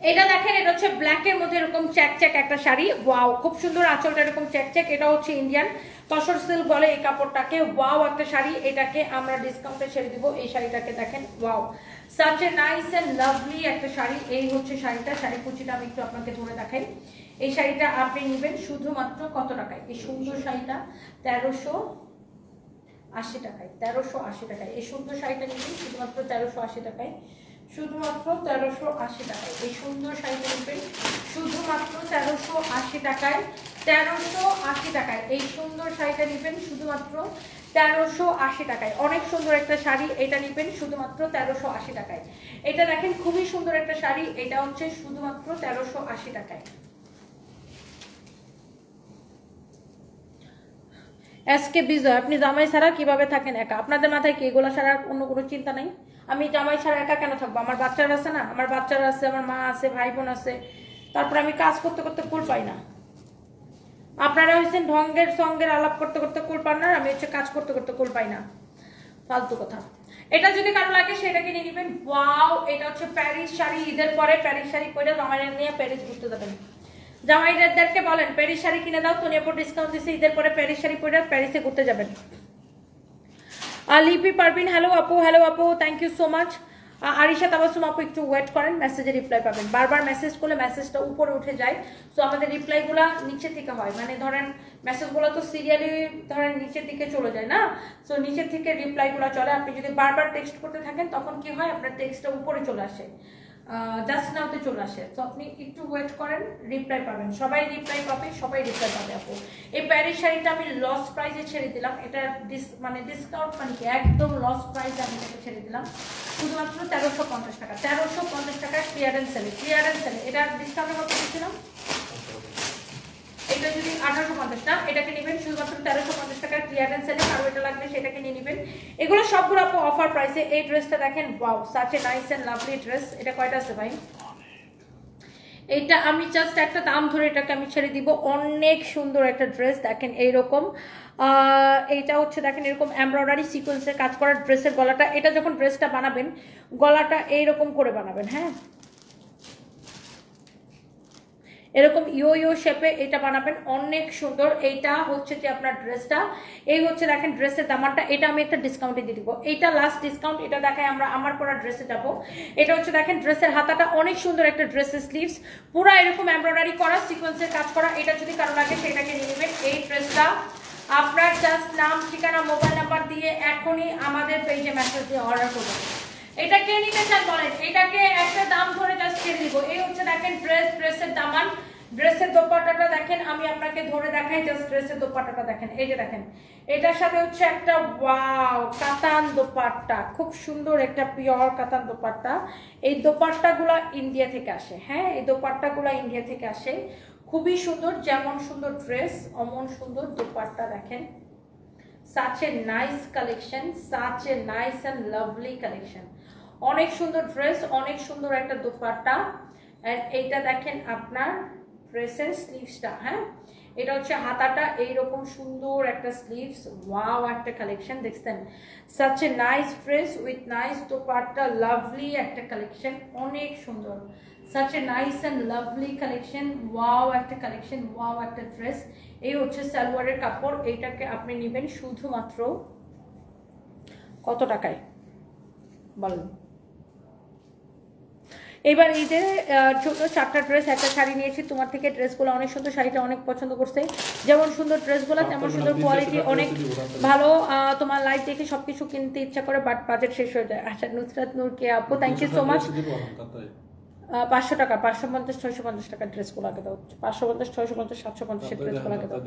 এটা দেখেন, এটা হচ্ছে ব্ল্যাক এর মধ্যে এরকম চ্যাক একটা শাড়ি। ওয়াও, খুব সুন্দর আঁচলটা এরকম চ্যাক। এটা হচ্ছে ইন্ডিয়ান তসর সিল্ক বলে এই কাপড়টাকে। ওয়াও, একটা শাড়ি। এটাকে আমরা ডিসকাউন্টে ছেড়ে দিব। এই শাড়িটাকে দেখেন, wow, such a nice and lovely একটা শাড়ি। এই হচ্ছে শাড়িটা। শাড়ি কুচিটা আমি একটু আপনাকে ধরে দেখাই। এই শাড়িটা আপনি নেবেন শুধুমাত্র কত টাকায়? এই সুন্দর শাড়িটা 1380 টাকায়। 1380 টাকায় এই সুন্দর শাড়িটা নেবেন শুধুমাত্র 1380 টাকায়। শুধুমাত্র 1380 টাকায় এই সুন্দর শাড়িটা নেবেন শুধুমাত্র 1380 টাকায়। 1380 টাকায় এই সুন্দর শাড়িটা নেবেন শুধুমাত্র 1380 টাকায়। অনেক সুন্দর একটা শাড়ি। এটা নেবেন শুধুমাত্র 1380 টাকায়। এটা দেখেন খুবই সুন্দর একটা শাড়ি। এটা হচ্ছে শুধুমাত্র 1380 টাকায়। এসকে বিজয়, আপনি জামাই ছাড়া কিভাবে থাকেন একা? আপনাদের মাথায় কি এগুলো ছাড়া অন্য কোনো চিন্তা নাই? আমি জামাই ছাড়া একা কেন থাকবো? আমার বাচ্চারা আছে না, আমার বাচ্চারা আছে, আমার মা আছে, ভাই বোন আছে। তারপর আমি কাজ করতে করতে কুল পাই না। আপনারা হচ্ছেন ঢঙ্গের সঙ্গের আলাপ করতে করতে কুল পান না, আমি হচ্ছে কাজ করতে করতে কুল পাই না। ফালতু কথা। এটা যদি কারো লাগে সেটাকে নিয়ে নেবেন। ওয়াও, এটা হচ্ছে প্যারিস শাড়ি। ঈদের পরে প্যারিস শাড়ি পরে জামাইরা নিয়ে প্যারিস ঘুরতে যাবেন। জামাইদেরকে বলেন প্যারিস শাড়ি কিনে দাও, তোনিয়াপুর ডিসকাউন্ট দিচ্ছে, ঈদের পরে প্যারিস শাড়ি পরে প্যারিসে ঘুরতে যাবেন। লিপি পারবিন, হ্যালো আপু, thank you so much. Arisha Tabassum আপু একটু ওয়েট করেন, মেসেজে রিপ্লাই পাবেন। বারবার মেসেজ করলে মেসেজটা উপরে উঠে যায়। সো আমাদের রিপ্লাইগুলো নিচে থেকে হয়, মানে ধরেন মেসেজগুলো তো সিরিয়ালি ধরেন নিচের দিকে চলে যায় না। সো নিচের থেকে রিপ্লাইগুলো চলে। আপনি যদি বারবার টেক্সট করতে থাকেন তখন কি হয়, আপনার টেক্সটটা উপরে চলে আসে, জাস্ট নাওতে চলে আসে। তো আপনি একটু ওয়েট করেন, রিপ্লাই পাবেন। সবাই রিপ্লাই পাবে, সবাই রিপ্লাই পাবে আপু। এই প্যারিস শাড়িটা আমি লস প্রাইসে ছেড়ে দিলাম। এটা মানে ডিসকাউন্ট মানে কি একদম লস প্রাইসে আমি এটাকে ছেড়ে দিলাম শুধুমাত্র 1350 টাকা। 1350 টাকায় ক্লিয়ারেন্স সেলে। এটা ডিসকাউন্টের কত দিচ্ছিলাম? এটা যদি 1850 না, এটাকে নেবেন শুধুমাত্র 1350 টাকার ক্লিয়ারেন্স সেলে। আর এটা লাগবে সেটাকে নিয়ে নেবেন। এগুলো সবগুলো আপু অফার প্রাইসে। এই ড্রেসটা দেখেন, wow, such a nice and lovely dress. এটা কয়টা আছে ভাই? এইটা আমি জাস্ট একটা দাম ধরে এটাকে আমি ছেড়ে দিব। অনেক সুন্দর একটা ড্রেস দেখেন এইরকম। এইটা হচ্ছে দেখেন এরকম এমব্রয়ডারি সিকোয়েন্সের কাজ করা ড্রেসের গলাটা। এটা যখন ড্রেসটা বানাবেন গলাটা এইরকম করে বানাবেন। হ্যাঁ, এরকম ইয়ো শেপে এটা বানাবেন, অনেক সুন্দর। এইটা হচ্ছে যে আপনার ড্রেসটা, এই হচ্ছে দেখেন ড্রেসের দামানটা, এটা আমি একটা ডিসকাউন্টে দিয়ে দিব, এইটা লাস্ট ডিসকাউন্ট। এটা দেখায় আমরা আমার পরা ড্রেসে যাবো। এটা হচ্ছে দেখেন ড্রেসের হাতাটা অনেক সুন্দর একটা ড্রেসের স্লিভস, পুরো এরকম এমব্রয়ডারি করা, সিকোয়েন্সের কাজ করা। এটা যদি কারো লাগে সেটাকে নিয়ে নেবেন। এই ড্রেসটা আপনার জাস্ট নাম, ঠিকানা, মোবাইল নাম্বার দিয়ে এখনই আমাদের পেজে মেসেজ দিয়ে অর্ডার করবেন। এটা কে নিতে চান বলেন, এটাকে একটা দাম ধরে জাস্ট ছেড়ে দিব। এই হচ্ছে দেখেন ড্রেসের দামান, ড্রেসের দোপাট্টাটা দেখেন, আমি আপনাকে ধরে দেখাই জাস্ট ড্রেসের দোপাট্টাটা দেখেন। এই যে দেখেন, এটার সাথে হচ্ছে একটা ওয়াও কাতান দোপাট্টা, খুব সুন্দর একটা পিওর কাতান দোপাট্টা। এই দোপাট্টাগুলো ইন্ডিয়া থেকে আসে, হ্যাঁ এই দোপাট্টাগুলো ইন্ডিয়া থেকে আসে, খুবই সুন্দর। যেমন সুন্দর ড্রেস অমন সুন্দর দোপাট্টা দেখেন। such a nice collection, such a nice and lovely collection, অনেক সুন্দর ড্রেস, অনেক সুন্দর একটা দোপাট্টা। আর এইটা দেখেন আপনার ড্রেসের স্লিভসটা, হ্যাঁ এটা হচ্ছে হাতাটা, এইরকম সুন্দর একটা স্লিভস, ওয়াও একটা কালেকশন দেখছেন। such a nice dress with nice dupatta, lovely একটা কালেকশন, অনেক সুন্দর। such a nice and lovely collection, wow একটা কালেকশন, ওয়াও একটা ড্রেস। এই হচ্ছে সালোয়ারের কাপড়, এইটাকে আপনি নেবেন শুধুমাত্র কত টাকায় বলেন। এবার এই যে ছোট 4টা ড্রেস, একটা শাড়ি নিয়েছি তোমার থেকে, ড্রেসগুলো অনেক সুন্দর, শাড়িটা অনেক পছন্দ করছে। যেমন সুন্দর ড্রেসগুলো তেমন সুন্দর কোয়ালিটি, অনেক ভালো। তোমার লাইফ দেখে সবকিছু কিনতে ইচ্ছা করে, বাট বাজেট শেষ হয়ে যায়। আচ্ছা নুসরাত নূরকে আপু, থ্যাংক ইউ সো মাচ। 500 টাকা, 550, 650 টাকার ড্রেসগুলো আগে দাও, 550, 650, 750 ড্রেসগুলো আগে দাও।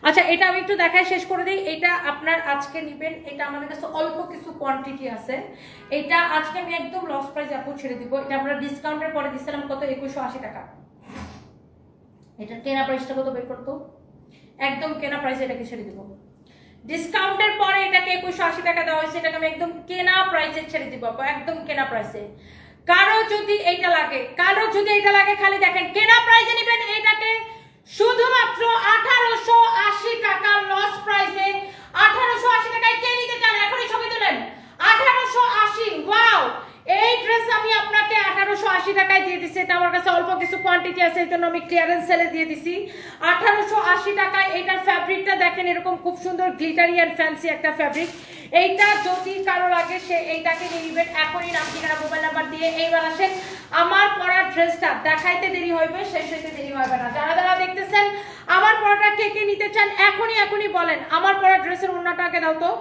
আচ্ছা এটা আমি একটু দেখাই শেষ করে দিই। এটা আপনার আজকে নেবেন, এটা আমাদের কাছে অল্প কিছু কোয়ান্টিটি আছে। এটা আজকে আমি একদম লস প্রাইস আপু ছেড়ে দিব। এটা আমরা ডিসকাউন্টের পরে দিচ্ছিলাম কত, 2180 টাকা। এটা কেনা প্রাইসটা কত বের করতো, একদম কেনা প্রাইসে এটাকে ছেড়ে দিব। ডিসকাউন্টের পরে এটাকে 2180 টাকা দেওয়া হয়েছে, এটাকে আমি একদম কেনা প্রাইসে ছেড়ে দিব আপু, একদম কেনা প্রাইসে। কারো যদি এইটা লাগে, কারো যদি এটা লাগে, খালি দেখেন কেনা প্রাইসে নেবেন এটাকে শুধুমাত্র 1880 টাকা লস প্রাইসে। 1880 টাকায় কে নিতে চান এখনই ছবি তুলেন। 1880, ওয়াও এই ড্রেস আমি আপনাকে 1880 টাকায় দিয়ে দিছি। এটা আমার কাছে অল্প কিছু কোয়ান্টিটি আছে, এই জন্য আমি ক্লিয়ারেন্স সেলে দিয়ে দিছি 1880 টাকায়। এটার ফ্যাব্রিকটা দেখেন, এরকম খুব সুন্দর গ্লিটারি এন্ড ফ্যান্সি একটা ফ্যাব্রিক। এইটা যদি কারো লাগে সে এইটাকে নিয়ে নেবেন এখনই, নাম ঠিকানা মোবাইল নাম্বার দিয়ে। এইবার আসেন আমার পরা ড্রেসটা, দেখাইতে দেরি হইবে, শেষ হইতে দেরি হবে না। যারা যারা দেখতেছেন আমার পরাটা কে কে নিতে চান এখনই বলেন। আমার পরা ড্রেসের ওড়নাটা আগে দাও তো।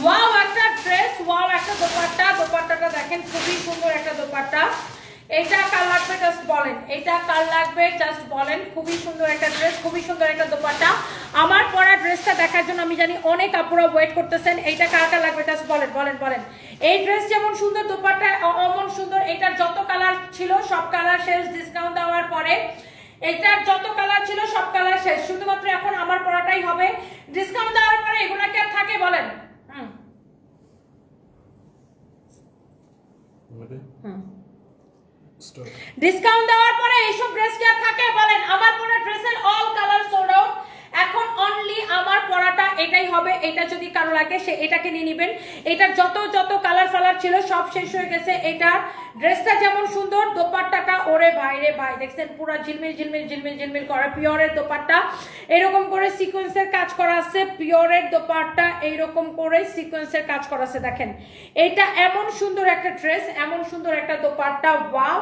ওয়াও একটা ড্রেস, ওয়াও একটা দোপাট্টা, দোপাট্টাটা দেখেন খুবই সুন্দর একটা দোপাট্টা। এটা কার লাগবে জাস্ট বলেন, এটা কার লাগবে জাস্ট বলেন। খুবই সুন্দর একটা ড্রেস, খুবই সুন্দর একটা দোপাট্টা। আমার পরা ড্রেসটা দেখার জন্য আমি জানি অনেক আপুরা ওয়েট করতেছেন। এইটা কার কার লাগবে জাস্ট বলেন বলেন বলেন। এই ড্রেস যেমন সুন্দর, দোপাট্টা অমন সুন্দর। এটার যত কালার ছিল সব কালার শেষ ডিসকাউন্ট দেওয়ার পরে। এটার যত কালার ছিল সব কালার শেষ, শুধুমাত্র এখন আমার পরাটাই হবে। ডিসকাউন্ট দেওয়ার পরে এগুলা কি আর থাকে বলেন? ডিসকাউন্ট দেওয়ার পরে এইসব ড্রেস কি আর থাকে বলেন? আমার পরা ড্রেসের অল কালার সোল্ড আউট। এখন অনলি আমার পরাটা এটাই হবে। এটা যদি কারো লাগে সে এটাকে নিয়ে নেবেন। এটার যত কালার ফালার ছিল সব শেষ হয়ে গেছে। এটার ড্রেসটা যেমন সুন্দর, দোপাট্টাটা ওরে ভাই রে ভাই, দেখছেন পুরো ঝিলমিল ঝিলমিল ঝিলমিল ঝিলমিল করা পিওরের দোপাট্টা। এরকম করে সিকোয়েন্সের কাজ করা আছে, পিওরের দোপাট্টা এইরকম করে সিকোয়েন্সের কাজ করা আছে। দেখেন এটা এমন সুন্দর একটা ড্রেস, এমন সুন্দর একটা dupatta, wow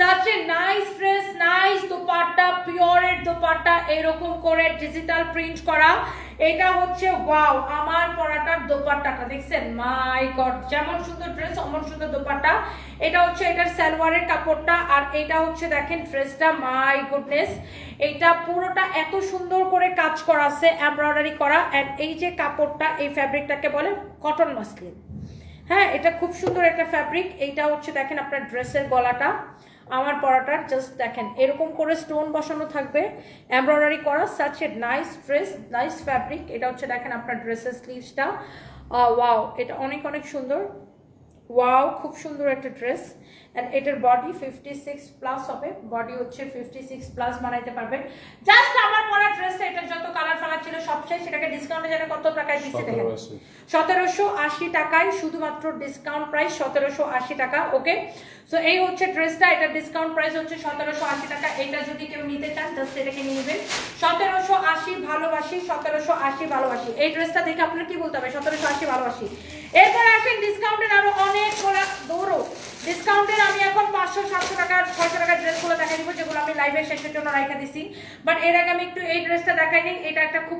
such a nice dress, nice dupatta, পিওরের দোপাট্টা এরকম করে ডিজিটাল প্রিন্ট করা। এটা হচ্ছে ওয়াও আমার পরাটার দোপাট্টাটা দেখছেন, মাই গড যেমন সুন্দর ড্রেস অমন সুন্দর দোপাট্টা। এটা হচ্ছে এটার সালোয়ারের কাপড়টা, আর এটা হচ্ছে দেখেন ড্রেসটা, মাই গুডনেস এটা পুরোটা এত সুন্দর করে কাজ করা আছে, এমব্রয়ডারি করা। এন্ড এই যে কাপড়টা, এই ফ্যাব্রিকটাকে বলে কটন মাসলিন। হ্যাঁ এটা খুব সুন্দর একটা ফ্যাব্রিক। এইটা হচ্ছে দেখেন আপনার ড্রেসের গলাটা, আমার পরাটার জাস্ট দেখেন এরকম করে স্টোন বসানো থাকবে, এমব্রয়ডারি করা। Such a nice dress, nice fabric. এটা হচ্ছে দেখেন আপনার ড্রেসের স্লিভসটা, ওয়াও এটা অনেক অনেক সুন্দর। ওয়াও, খুব সুন্দর একটা ড্রেস। এন্ড এটার বডি 56 প্লাস হবে, বডি হচ্ছে 56 প্লাস বানাইতে পারবেন। জাস্ট আমার পরা ড্রেসটা, এটার যত কালার ফালার ছিল সব শেষ। সেটাকে ডিসকাউন্টে জানে কত টাকায় দিচ্ছে দেখেন, 1780 টাকায়, শুধুমাত্র ডিসকাউন্ট প্রাইস 1780 টাকা। ওকে, সো এই হচ্ছে ড্রেসটা, এটা ডিসকাউন্ট প্রাইস হচ্ছে 1780 টাকা। এটা যদি কেউ নিতে চান জাস্ট এটাকে নিয়ে নেবেন। 1780 ভালোবাসি, 1780 ভালোবাসি। এই ড্রেসটা দেখে আপনার কি বলতে হবে? 1780 ভালোবাসি। এরপর আসেন ডিসকাউন্টের আরো অনেক দৌড়ো। ডিসকাউন্টের আমি এখন 500, 700 টাকা, 600 টাকার ড্রেসগুলো দেখাই দিব, যেগুলো আমি লাইভে শেষের জন্য রাখা দিছি। বাট এর আগে আমি একটু এই ড্রেসটা দেখাই নিই। এটা একটা খুব